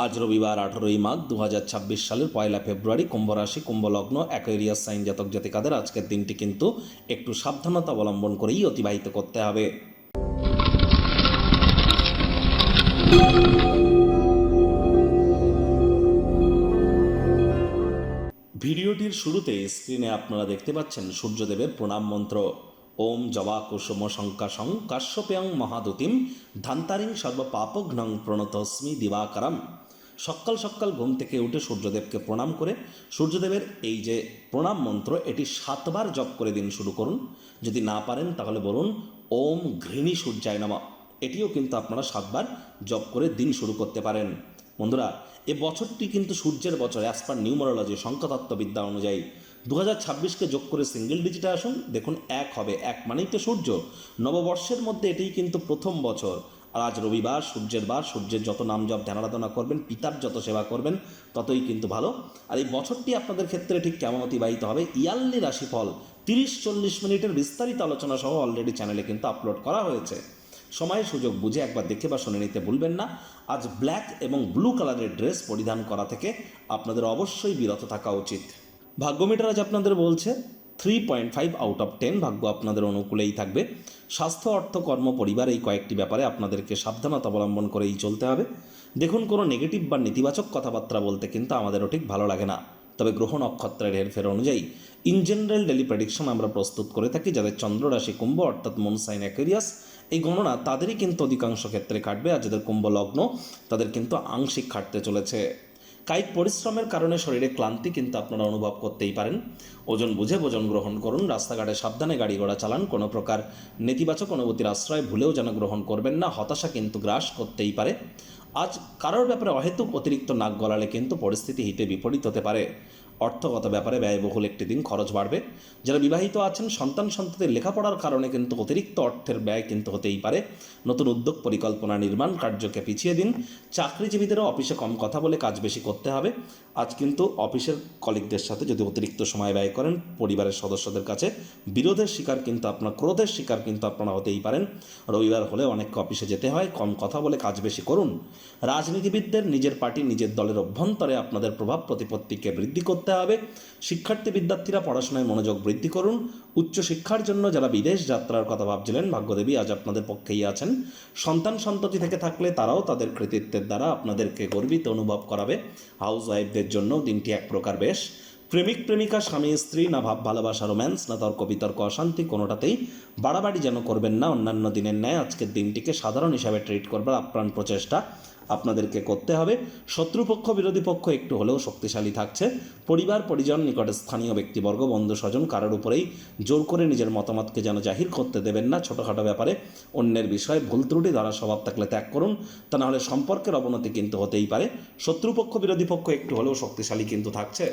আজ রবিবার 18ই মাঘ 2026 সালের 1 ফেব্রুয়ারি। কুম্ভ রাশি, কুম্ভ লগ্ন, অ্যাকোয়ারিয়াস সাইন জাতক জাতিকাদের আজকের দিনটি কিন্তু একটু সাবধানতা অবলম্বন করেই অতিবাহিত করতে হবে। ভিডিওটির শুরুতে স্ক্রিনে আপনারা দেখতে পাচ্ছেন সূর্যদেবের প্রণাম মন্ত্র। ওম জবা কুসুম শঙ্কাশং কাশ্যপেয়ং মহাদুতিম ধান্তারিং সর্বপাপঘ্নং প্রণতস্মি দিবাকরম। সকাল সকাল ঘুম থেকে উঠে সূর্যদেবকে প্রণাম করে সূর্যদেবের এই যে প্রণাম মন্ত্র এটি 7 বার জপ করে দিন শুরু করুন। যদি না পারেন তাহলে বলুন ওম ঘৃণী সূর্যায় নমঃ। এটিও কিন্তু আপনারা 7 বার জপ করে দিন শুরু করতে পারেন। বন্ধুরা, এ বছরটি কিন্তু সূর্যের বছর। অ্যাজ পার নিউমারোলজি, সংখ্যাতত্ত্ববিদ্যা অনুযায়ী 2026কে যোগ করে সিঙ্গেল ডিজিটে আসুন, দেখুন 1 হবে। 1 মানেই তো সূর্য। নববর্ষের মধ্যে এটিই কিন্তু প্রথম বছর। আর আজ রবিবার, সূর্যের বার। সূর্যের যত নাম জপ ধ্যান আরাধনা করবেন, পিতার যত সেবা করবেন ততই কিন্তু ভালো। আর এই বছরটি আপনাদের ক্ষেত্রে ঠিক কেমন অতিবাহিত হবে, ইয়ারলি রাশিফল 30-40 মিনিটের বিস্তারিত আলোচনা সহ অলরেডি চ্যানেলে কিন্তু আপলোড করা হয়েছে। সময় সুযোগ বুঝে একবার দেখে বা শুনে নিতে ভুলবেন না। আজ ব্ল্যাক এবং ব্লু কালারের ড্রেস পরিধান করা থেকে আপনাদের অবশ্যই বিরত থাকা উচিত। ভাগ্যমিটার আজ আপনাদের বলছে 3.5 আউট অফ 10। ভাগ্য আপনাদের অনুকূলেই থাকবে। স্বাস্থ্য, অর্থ, কর্ম, পরিবার এই কয়েকটি ব্যাপারে আপনাদেরকে সাবধানতা অবলম্বন করেই চলতে হবে। দেখুন, কোনো নেগেটিভ বা নেতিবাচক কথাবার্তা বলতে কিন্তু আমাদেরও ঠিক ভালো লাগে না। তবে গ্রহ নক্ষত্রের হেরফের অনুযায়ী ইন জেনারেল ডেলি প্রেডিকশন আমরা প্রস্তুত করে থাকি। যাদের চন্দ্র রাশি কুম্ভ অর্থাৎ মুন সাইন অ্যাকোয়ারিয়াস, এই গণনা তাদেরই কিন্তু অধিকাংশ ক্ষেত্রে কাটবে। আর যাদের কুম্ভ লগ্ন তাদের কিন্তু আংশিক খাটতে চলেছে। কায়িক পরিশ্রমের কারণে শরীরে ক্লান্তি কিন্তু আপনারা অনুভব করতেই পারেন। ওজন বুঝে ভোজন গ্রহণ করুন। রাস্তাঘাটে সাবধানে গাড়ি ঘোড়া চালান। কোনো প্রকার নেতিবাচক অনুভূতির আশ্রয় ভুলেও যেন গ্রহণ করবেন না। হতাশা কিন্তু গ্রাস করতেই পারে। আজ কারোর ব্যাপারে অহেতুক অতিরিক্ত নাক গলালে কিন্তু পরিস্থিতি হিতে বিপরীত হতে পারে। অর্থগত ব্যাপারে ব্যয়বহুল একটি দিন, খরচ বাড়বে। যারা বিবাহিত আছেন, সন্তানদের লেখাপড়ার কারণে কিন্তু অতিরিক্ত অর্থের ব্যয় কিন্তু হতেই পারে। নতুন উদ্যোগ, পরিকল্পনা, নির্মাণ কার্যকে পিছিয়ে দিন। চাকরিজীবীদেরও অফিসে কম কথা বলে কাজ বেশি করতে হবে। আজ কিন্তু অফিসের কলিগদের সাথে যদি অতিরিক্ত সময় ব্যয় করেন, পরিবারের সদস্যদের কাছে বিরোধের শিকার কিন্তু আপনার, ক্রোধের শিকার কিন্তু আপনারা হতেই পারেন। রবিবার হলে অনেককে অফিসে যেতে হয়। কম কথা বলে কাজ বেশি করুন। রাজনীতিবিদদের নিজের পার্টি, নিজের দলের অভ্যন্তরে আপনাদের প্রভাব প্রতিপত্তিকে বৃদ্ধি করতে হবে। শিক্ষার্থী বিদ্যার্থীরা পড়াশোনায় মনোযোগ বৃদ্ধি করুন। উচ্চশিক্ষার জন্য যারা বিদেশ যাত্রার কথা ভাবছিলেন, ভাগ্যদেবী আজ আপনাদের পক্ষেই আছেন। সন্ততি থেকে থাকলে তারাও তাদের কৃতিত্বের দ্বারা আপনাদেরকে গর্বিত অনুভব করাবে। হাউস ওয়াইফদের জন্য দিনটি এক প্রকার বেশ। প্রেমিক প্রেমিকা, স্বামী স্ত্রী, না ভাব ভালোবাসা রোম্যান্স, না তর্ক বিতর্ক অশান্তি, কোনোটাতেই বাড়াবাড়ি যেন করবেন না। অন্যান্য দিনের ন্যায় আজকের দিনটিকে সাধারণ হিসাবে ট্রিট করবার আপ্রাণ প্রচেষ্টা আপনাদেরকে করতে হবে। শত্রুপক্ষ, বিরোধী পক্ষ একটু হলেও শক্তিশালী থাকছে। পরিবার পরিজন, নিকটে স্থানীয় ব্যক্তিবর্গ, বন্ধু স্বজন কারোর উপরেই জোর করে নিজের মতামতকে যেন জাহির করতে দেবেন না। ছোটোখাটো ব্যাপারে অন্যের বিষয়ে ভুল ত্রুটি ধরার স্বভাব থাকলে ত্যাগ করুন, তা নাহলে সম্পর্কের অবনতি কিন্তু হতেই পারে। শত্রুপক্ষ, বিরোধী পক্ষ একটু হলেও শক্তিশালী কিন্তু থাকছে।